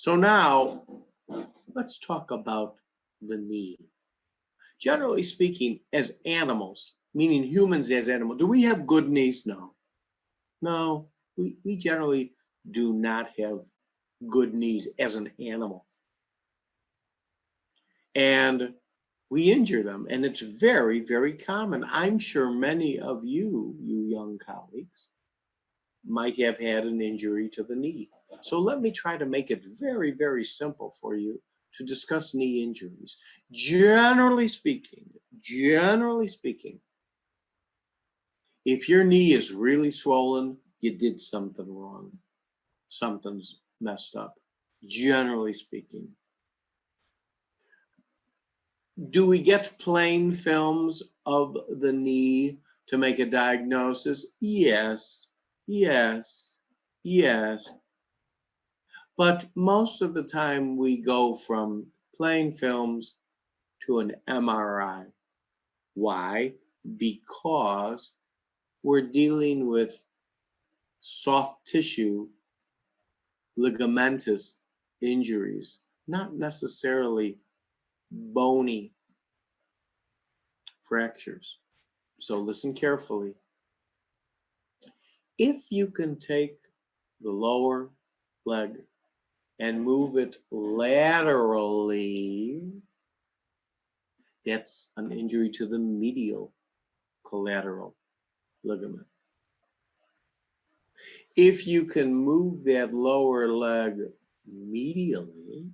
So now let's talk about the knee. Generally speaking, as animals, meaning humans as animals, do we have good knees? No. No, we generally do not have good knees as an animal. And we injure them, and it's very, very common. I'm sure many of you young colleagues, might have had an injury to the knee. So let me try to make it very, very simple for you to discuss knee injuries. Generally speaking, if your knee is really swollen, you did something wrong. Something's messed up, generally speaking. Do we get plain films of the knee to make a diagnosis? Yes, yes, yes. But most of the time we go from plain films to an MRI. Why? Because we're dealing with soft tissue ligamentous injuries, not necessarily bony fractures. So listen carefully. If you can take the lower leg and move it laterally, that's an injury to the medial collateral ligament. If you can move that lower leg medially,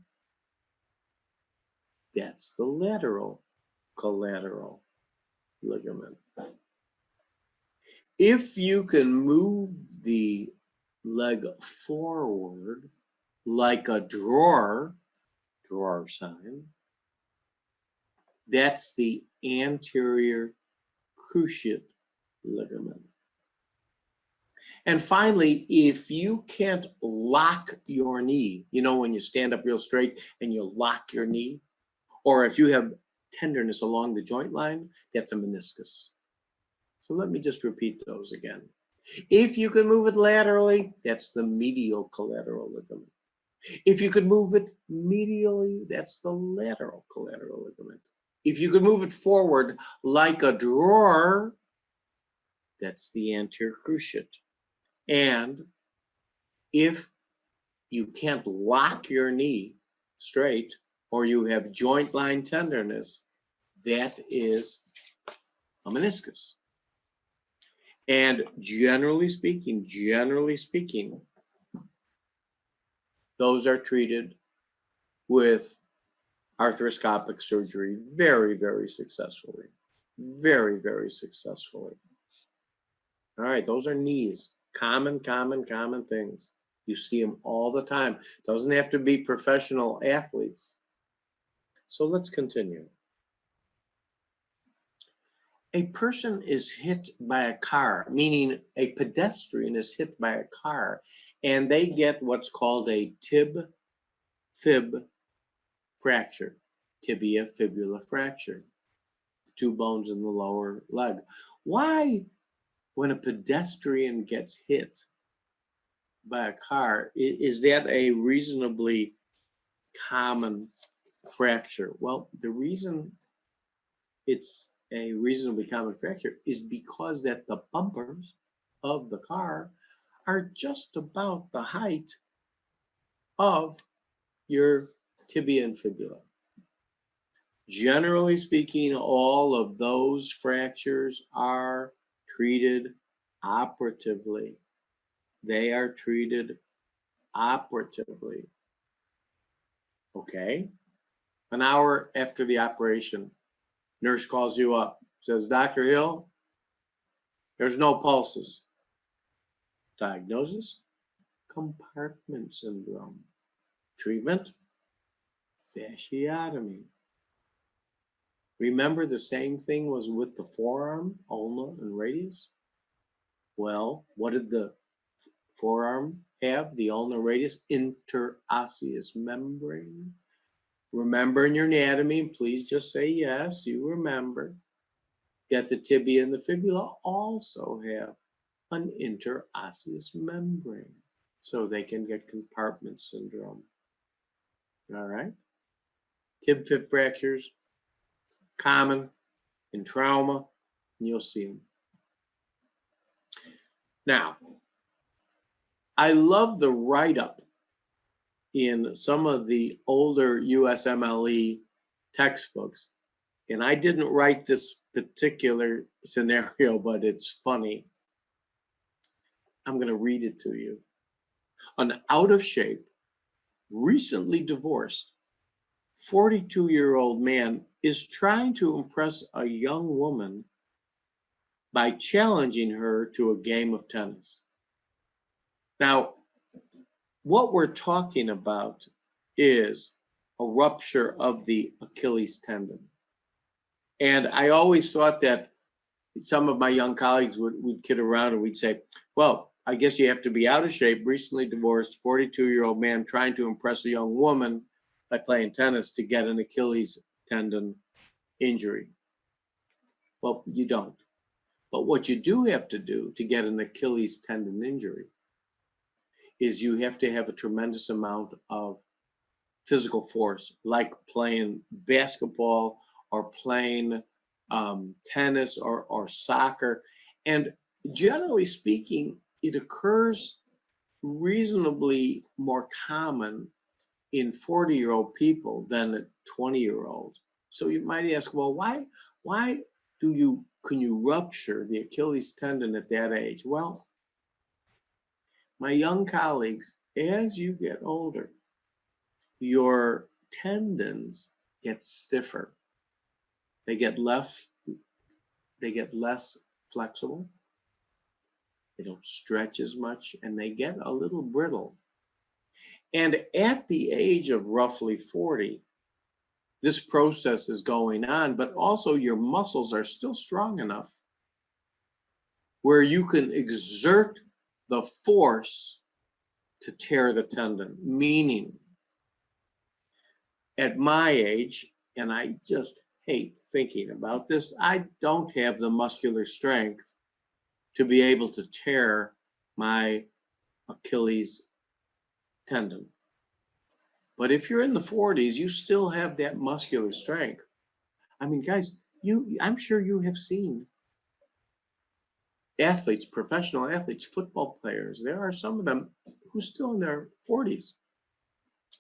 that's the lateral collateral ligament. If you can move the leg forward like a drawer sign, that's the anterior cruciate ligament. And finally, if you can't lock your knee, you know, when you stand up real straight and you lock your knee, or if you have tenderness along the joint line, that's a meniscus. So let me just repeat those again. If you can move it laterally, that's the medial collateral ligament. If you could move it medially, that's the lateral collateral ligament. If you could move it forward like a drawer, that's the anterior cruciate. And if you can't lock your knee straight, or you have joint line tenderness, that is a meniscus. And generally speaking, those are treated with arthroscopic surgery very, very successfully. Very, very successfully. All right, those are knees. Common things. You see them all the time. Doesn't have to be professional athletes. So let's continue. A person is hit by a car, meaning a pedestrian is hit by a car, and they get what's called a tib-fib fracture, tibia-fibula fracture, the two bones in the lower leg. Why, when a pedestrian gets hit by a car, is that a reasonably common fracture? Well, the reason it's a reasonably common fracture is because that the bumpers of the car are just about the height of your tibia and fibula. Generally speaking, all of those fractures are treated operatively. They are treated operatively. Okay? An hour after the operation, nurse calls you up, says, Dr. Hill, there's no pulses. Diagnosis, compartment syndrome. Treatment, fasciotomy. Remember the same thing was with the forearm, ulna and radius? Well, what did the forearm have? The ulnar radius, interosseous membrane. Remember in your anatomy, please just say yes, you remember that the tibia and the fibula also have an interosseous membrane, so they can get compartment syndrome. all right? Tib-fib fractures, common in trauma, and you'll see them. Now, I love the write-up in some of the older USMLE textbooks, and I didn't write this particular scenario, but it's funny. I'm going to read it to you. An out-of-shape, recently divorced 42-year-old man is trying to impress a young woman by challenging her to a game of tennis. Now, what we're talking about is a rupture of the Achilles tendon. And I always thought that some of my young colleagues would kid around and we'd say, well, I guess you have to be out of shape, recently divorced, 42-year-old man trying to impress a young woman by playing tennis to get an Achilles tendon injury. Well, you don't. But what you do have to do to get an Achilles tendon injury is you have to have a tremendous amount of physical force, like playing basketball or playing tennis or soccer. And generally speaking, it occurs reasonably more common in 40-year-old people than a 20-year-old. So you might ask, well, why can you rupture the Achilles tendon at that age? Well, my young colleagues, as you get older, your tendons get stiffer. They get less flexible. They don't stretch as much, and they get a little brittle. And at the age of roughly 40, this process is going on, but also your muscles are still strong enough where you can exert the force to tear the tendon. Meaning, at my age, and I just hate thinking about this, I don't have the muscular strength to be able to tear my Achilles tendon. But if you're in the 40s, you still have that muscular strength. I mean, guys, I'm sure you have seen athletes, professional athletes, football players. There are some of them who are still in their 40s,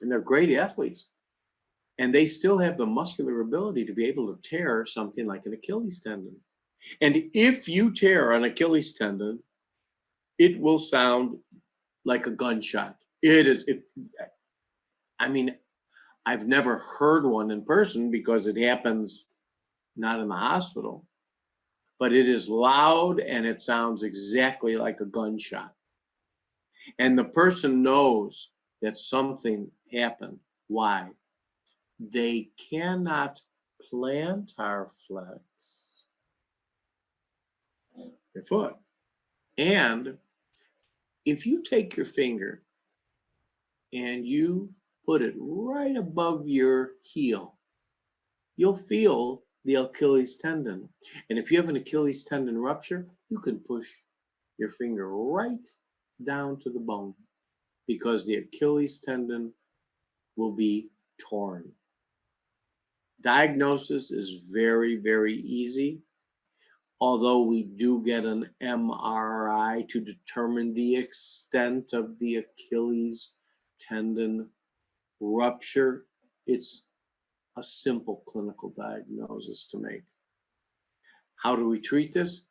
and they're great athletes. And they still have the muscular ability to be able to tear something like an Achilles tendon. And if you tear an Achilles tendon, it will sound like a gunshot. I mean, I've never heard one in person because it happens not in the hospital, but it is loud and it sounds exactly like a gunshot. And the person knows that something happened. Why? They cannot plantar flex their foot. And if you take your finger and you put it right above your heel, you'll feel the Achilles tendon. And if you have an Achilles tendon rupture, you can push your finger right down to the bone because the Achilles tendon will be torn. Diagnosis is very, very easy, although we do get an MRI to determine the extent of the Achilles tendon rupture. It's a simple clinical diagnosis to make. How do we treat this?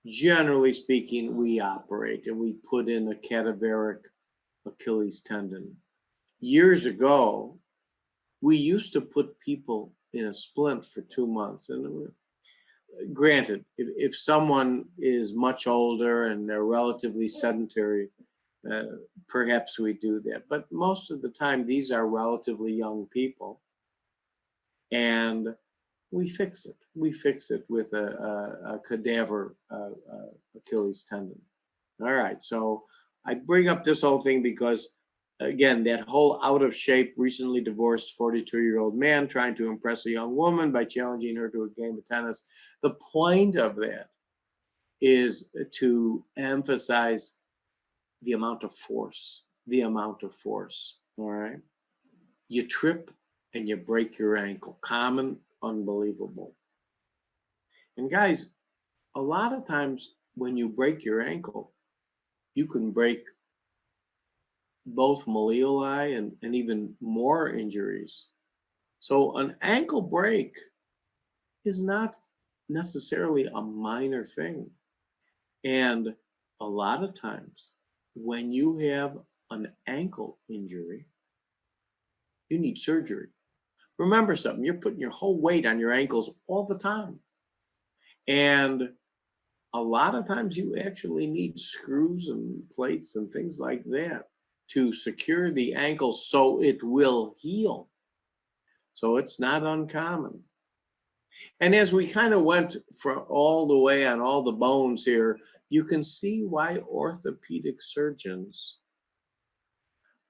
Generally speaking, we operate and we put in a cadaveric Achilles tendon. Years ago, we used to put people in a splint for 2 months. And granted, if someone is much older and they're relatively sedentary, perhaps we do that. But most of the time, these are relatively young people. And we fix it. We fix it with a cadaver Achilles tendon. All right, so I bring up this whole thing because, again, that whole out of shape, recently divorced 42-year-old man trying to impress a young woman by challenging her to a game of tennis. The point of that is to emphasize the amount of force, all right? you trip and you break your ankle. Common, unbelievable. And guys, a lot of times when you break your ankle, you can break both malleoli and even more injuries. So an ankle break is not necessarily a minor thing. And a lot of times when you have an ankle injury, you need surgery. Remember something, you're putting your whole weight on your ankles all the time. And a lot of times you actually need screws and plates and things like that to secure the ankle so it will heal. So it's not uncommon. And as we kind of went for all the way on all the bones here, you can see why orthopedic surgeons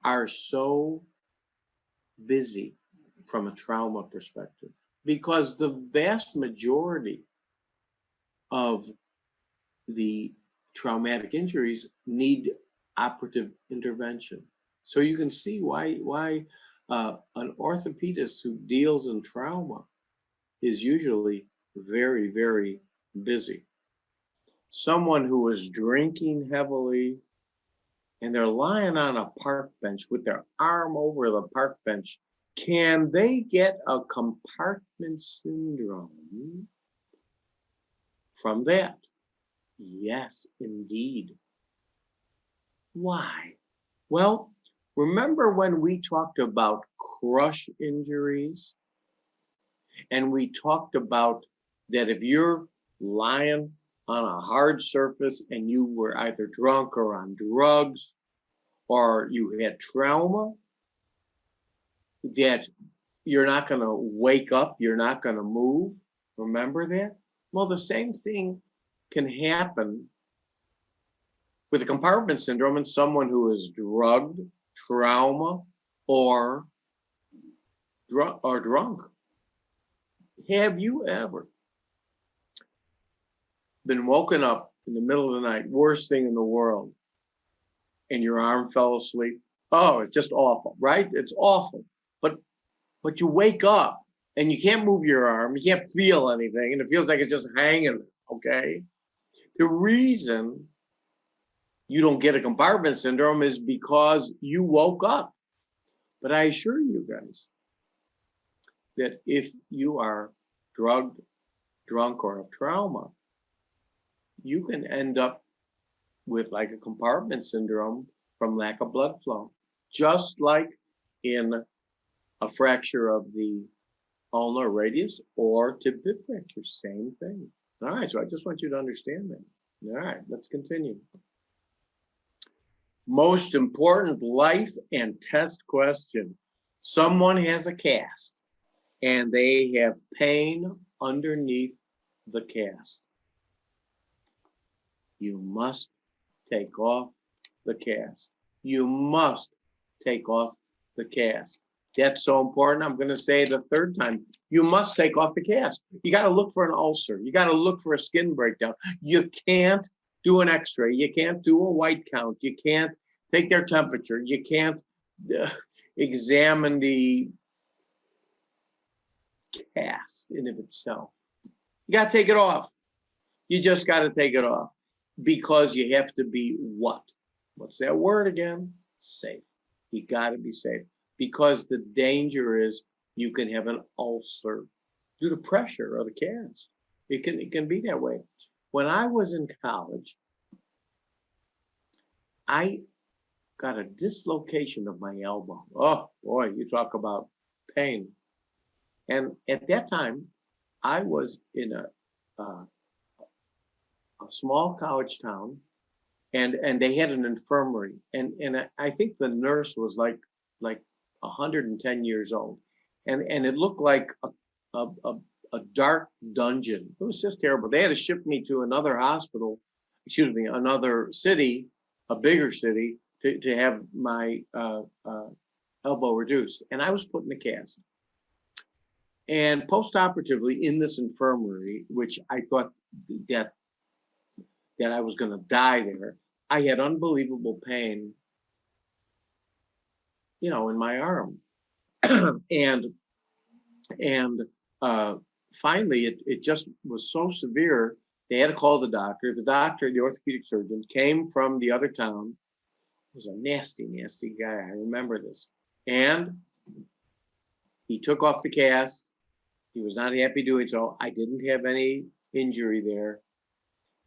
are so busy from a trauma perspective, because the vast majority of the traumatic injuries need operative intervention. So you can see why an orthopedist who deals in trauma is usually very, very busy. Someone who is drinking heavily and they're lying on a park bench with their arm over the park bench, can they get a compartment syndrome from that? Yes, indeed. Why? Well, remember when we talked about crush injuries? And we talked about that if you're lying on a hard surface and you were either drunk or on drugs, or you had trauma, that you're not going to wake up, you're not going to move. Remember that? Well, the same thing can happen with a compartment syndrome in someone who is drugged, trauma, or drunk. Have you ever been woken up in the middle of the night, worst thing in the world, and your arm fell asleep? Oh, it's just awful, right? It's awful. But you wake up and you can't move your arm, you can't feel anything, and it feels like it's just hanging, okay? The reason you don't get a compartment syndrome is because you woke up. But I assure you guys that if you are drugged, drunk, or have trauma, you can end up with like a compartment syndrome from lack of blood flow, just like in a fracture of the ulnar radius or tib-fib fracture, same thing. All right, so I just want you to understand that. All right, let's continue. Most important life and test question. Someone has a cast and they have pain underneath the cast. You must take off the cast. You must take off the cast. That's so important. I'm going to say it a third time. You must take off the cast. You got to look for an ulcer. You got to look for a skin breakdown. You can't do an x-ray. You can't do a white count. You can't take their temperature. You can't examine the cast in of itself. You got to take it off. You just got to take it off, because you have to be what? What's that word again? Safe. You got to be safe, because the danger is you can have an ulcer due to pressure of the cast. It can be that way. When I was in college, I got a dislocation of my elbow. Oh boy, you talk about pain. And at that time, I was in a small college town, and they had an infirmary, and I think the nurse was like 110 years old, and it looked like a dark dungeon. It was just terrible. They had to ship me to another hospital, excuse me, another city, a bigger city, to have my elbow reduced, and I was put in a cast. And post-operatively in this infirmary, which I thought that I was going to die there, I had unbelievable pain, in my arm. and finally, it just was so severe, they had to call the doctor. The doctor, the orthopedic surgeon, came from the other town. He was a nasty, nasty guy. I remember this. And he took off the cast. He was not happy doing so. I didn't have any injury there.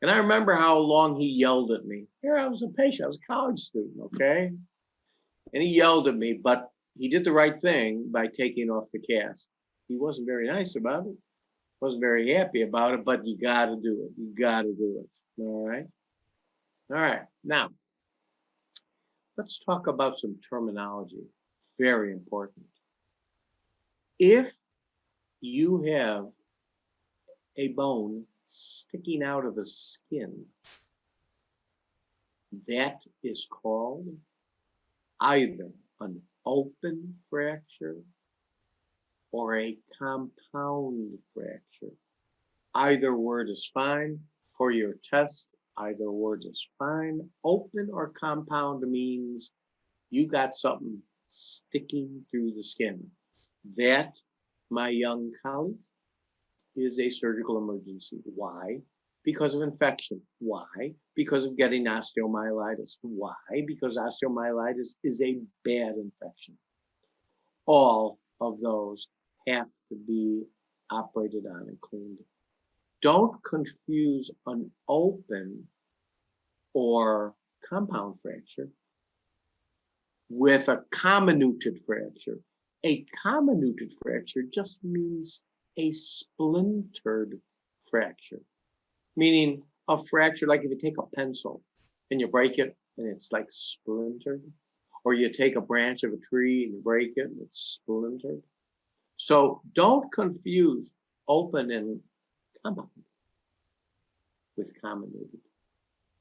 And I remember how long he yelled at me. Here, I was a patient. I was a college student, okay? And he yelled at me, but he did the right thing by taking off the cast. He wasn't very nice about it. Wasn't very happy about it, but you got to do it. You got to do it. All right. All right. Now, let's talk about some terminology. Very important. If you have a bone sticking out of the skin, that is called either an open fracture or a compound fracture. Either word is fine for your test. Either word is fine. Open or compound means you got something sticking through the skin. That, my young colleagues, is a surgical emergency. Why? Because of infection. Why? Because of getting osteomyelitis. Why? Because osteomyelitis is a bad infection. All of those have to be operated on and cleaned. Don't confuse an open or compound fracture with a comminuted fracture. A comminuted fracture just means a splintered fracture, meaning a fracture like if you take a pencil and you break it and it's like splintered, or you take a branch of a tree and you break it and it's splintered. So don't confuse open and compound with comminuted,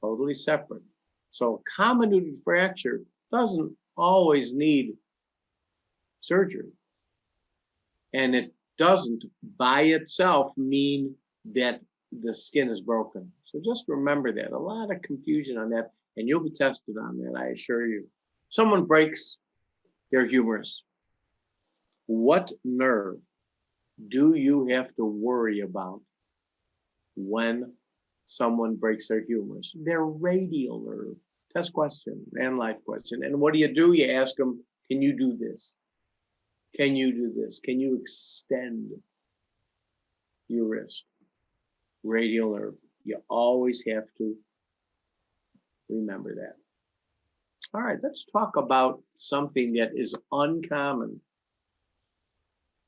totally separate. So a comminuted fracture doesn't always need surgery. And it doesn't by itself mean that the skin is broken. So just remember that. A lot of confusion on that, and you'll be tested on that, I assure you. Someone breaks their humerus. What nerve do you have to worry about when someone breaks their humerus? Their radial nerve. Test question and life question. And what do? You ask them, can you do this? Can you do this? Can you extend your wrist? Radial nerve. You always have to remember that. All right, let's talk about something that is uncommon.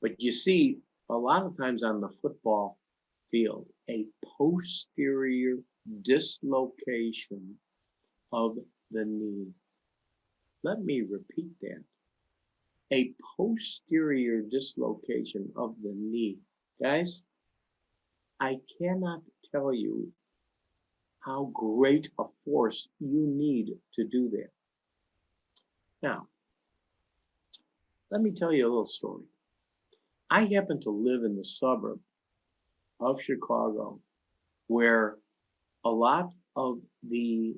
But you see, a lot of times on the football field, a posterior dislocation of the knee. Let me repeat that. A posterior dislocation of the knee. Guys, I cannot tell you how great a force you need to do that. Now, let me tell you a little story. I happen to live in the suburb of Chicago where a lot of the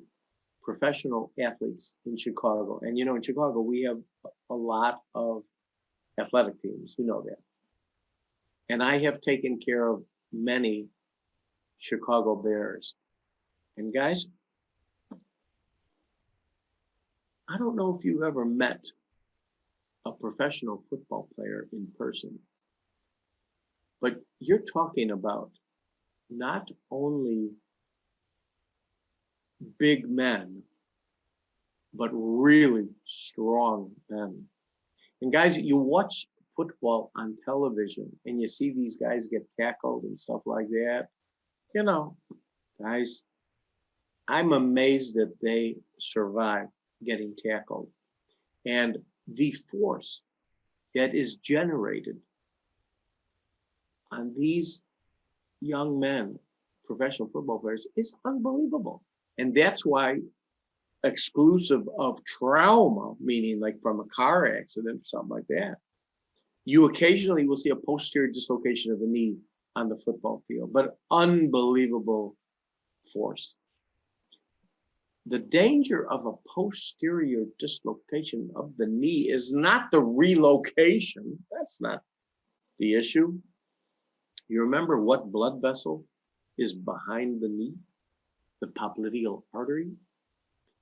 professional athletes in Chicago, and you know, in Chicago, we have a lot of athletic teams, you know that. And I have taken care of many Chicago Bears. And guys, I don't know if you've ever met a professional football player in person, but you're talking about not only big men, but really strong men. And guys, you watch football on television and you see these guys get tackled and stuff like that. You know, guys, I'm amazed that they survive getting tackled. And the force that is generated on these young men, professional football players, is unbelievable. And that's why, exclusive of trauma, meaning like from a car accident or something like that, you occasionally will see a posterior dislocation of the knee on the football field, but unbelievable force. The danger of a posterior dislocation of the knee is not the relocation. That's not the issue. You remember what blood vessel is behind the knee? The popliteal artery.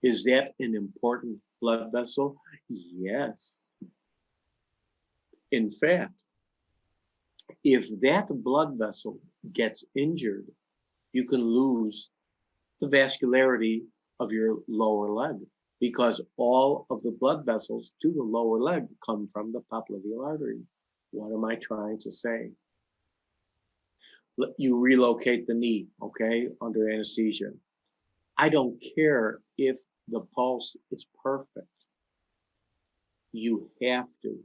Is that an important blood vessel? Yes. In fact, if that blood vessel gets injured, you can lose the vascularity of your lower leg, because all of the blood vessels to the lower leg come from the popliteal artery. What am I trying to say? You relocate the knee, okay, under anesthesia. I don't care if the pulse is perfect. You have to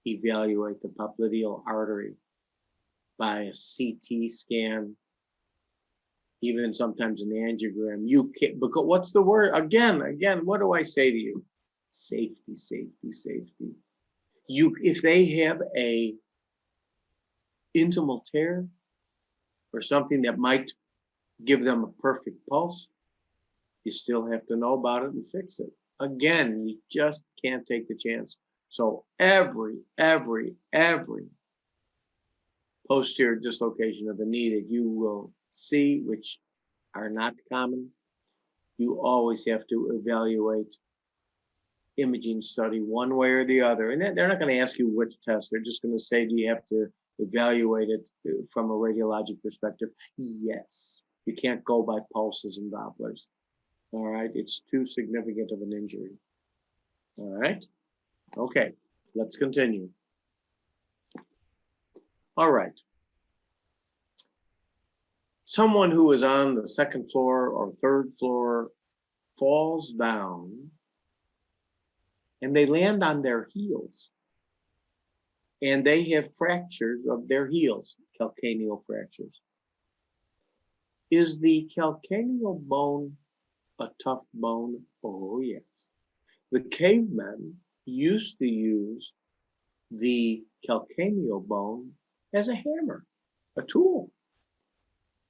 evaluate the popliteal artery by a CT scan, even sometimes an angiogram. You can't, because what's the word? Again, what do I say to you? Safety, safety, safety. If they have a intimal tear or something that might give them a perfect pulse, you still have to know about it and fix it. Again, you just can't take the chance. So every posterior dislocation of the knee that you will see, which are not common, you always have to evaluate imaging study one way or the other. And they're not going to ask you which test. They're just going to say, do you have to evaluate it from a radiologic perspective? Yes. You can't go by pulses and Dopplers. All right. It's too significant of an injury. All right. Okay. Let's continue. All right. Someone who is on the second floor or third floor falls down and they land on their heels and they have fractures of their heels, calcaneal fractures. Is the calcaneal bone a tough bone? Oh, yes. The cavemen used to use the calcaneal bone as a hammer, a tool.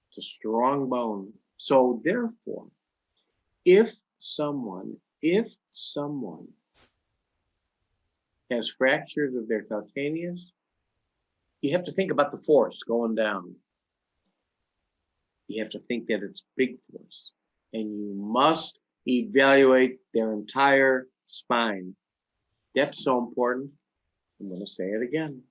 It's a strong bone. So therefore, if someone has fractures of their calcaneus, you have to think about the force going down. You have to think that it's big force. And you must evaluate their entire spine. That's so important. I'm going to say it again.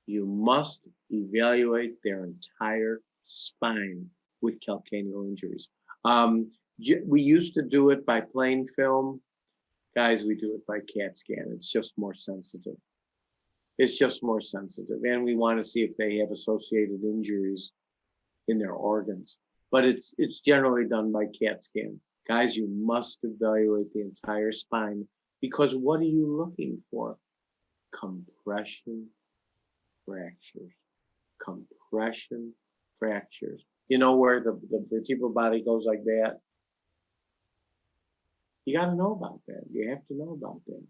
You must evaluate their entire spine with calcaneal injuries. We used to do it by plain film. Guys, we do it by CAT scan. It's just more sensitive. It's just more sensitive. And we want to see if they have associated injuries in their organs. But it's generally done by CAT scan. Guys, you must evaluate the entire spine, because what are you looking for? Compression fractures. Compression fractures. You know where the vertebral body goes like that? You got to know about that. You have to know about that.